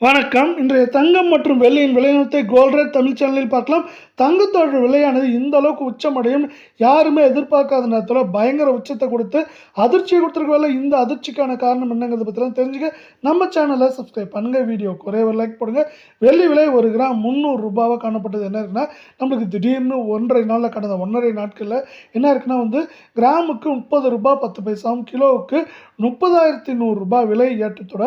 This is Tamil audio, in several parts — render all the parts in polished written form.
வணக்கம். இன்றைய தங்கம் மற்றும் வெள்ளியின் விலைநிறுவனத்தை கோல்ட் ரேட் தமிழ் சேனலில் பார்க்கலாம். தங்கத்தோட விலையானது இந்த அளவுக்கு உச்சமடையும் யாருமே எதிர்பார்க்காத நேரத்தில் பயங்கர உச்சத்தை கொடுத்து அதிர்ச்சியை கொடுத்துருக்க வேலை. இந்த அதிர்ச்சிக்கான காரணம் என்னங்கிறத பற்றிலாம் தெரிஞ்சுக்க நம்ம சேனலை சப்ஸ்கிரைப் பண்ணுங்கள். வீடியோ குறைய ஒரு லைக் போடுங்க. வெள்ளி விலை 1 கிராம் 300 ரூபாவாக காணப்பட்டது. என்ன இருக்குன்னா, நம்மளுக்கு திடீர்னு 1.5 நாளில் கடந்த 1.5 நாட்களில் என்ன இருக்குன்னா கிராமுக்கு 30 ரூபாய் 10 பைசாவும், கிலோவுக்கு 30,100 ரூபாய் விலை ஏற்றத்தோட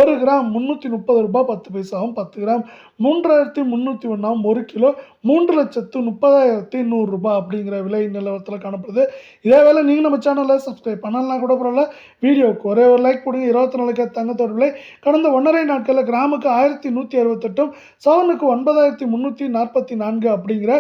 1 கிராம் 330 ரூபாய் 10 பைசாவும், 10 கிராம் 3,301 1 கிலோ 3,30,100 ரூபாய் அப்படிங்கிற விலை நிலவரத்தில் காணப்படுது. இதே வேலை நீங்கள் நம்ம சேனலை சப்ஸ்கிரைப் பண்ணலாம் கூட பரவாயில்ல. வீடியோக்கு ஒரே ஒரு லைக் போடுங்க. 24 தங்கத்தோட விலை கடந்த 1.5 நாட்களில் கிராமுக்கு 1,168 சவரனுக்கு 9,344 அப்படிங்கிற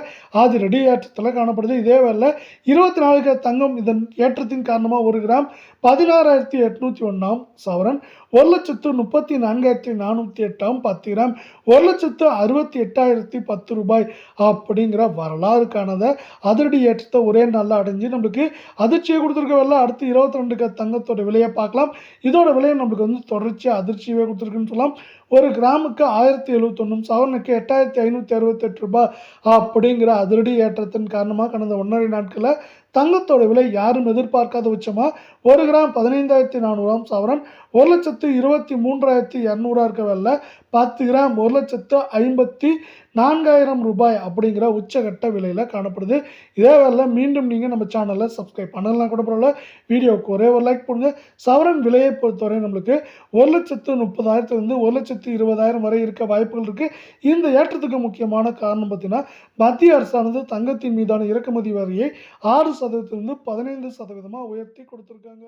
ஆதிரடி ஏற்றத்தில் காணப்படுது. இதே வேலை 24 தங்கம் இதன் ஏற்றத்தின் காரணமாக 1 கிராம் 16,801 சவரன் 1,34,408 10 கிராம் 1,68,010 ரூபாய் அப்படிங்கிற வரலாறு காணாத அதிரடி ஏற்றத்தை ஒரே நாளில் அடைஞ்சு நம்மளுக்கு அதிர்ச்சியை கொடுத்துருக்க வரல. அடுத்து 22 தங்கத்தோட விலையை பார்க்கலாம். இதோட விலையை நம்மளுக்கு தொடர்ச்சியாக அதிர்ச்சியவே கொடுத்துருக்குன்னு சொல்லலாம். 1 கிராமுக்கு 1,071 சவரனுக்கு 8,568 ரூபாய் அப்படிங்கிற அதிரடி ஏற்றத்தின் காரணமாக கடந்த 1.5 நாட்களில் தங்கத்தோட விலை யாரும் எதிர்பார்க்காத உச்சமாக 1 கிராம் 15,400 சவரன் 1,23,200 இருக்க வேலை 10 கிராம் 1,54,000 ரூபாய் அப்படிங்கிற உச்சகட்ட விலையில் காணப்படுது. இதே வேலை மீண்டும் நீங்கள் நம்ம சேனலை சப்ஸ்கிரைப் பண்ணலாம் கூட பரவாயில்ல. வீடியோவுக்கு ஒரே ஒரு லைக் போடுங்க. சவரன் விலையை பொறுத்தவரை நம்மளுக்கு 1,30,000 1,20,000 வரை இருக்க வாய்ப்புகள் இருக்குது. இந்த ஏற்றத்துக்கு முக்கியமான காரணம் பார்த்தீங்கன்னா, மத்திய அரசானது தங்கத்தின் மீதான இறக்குமதி வரியை 6% 15% உயர்த்தி கொடுத்துருக்காங்க.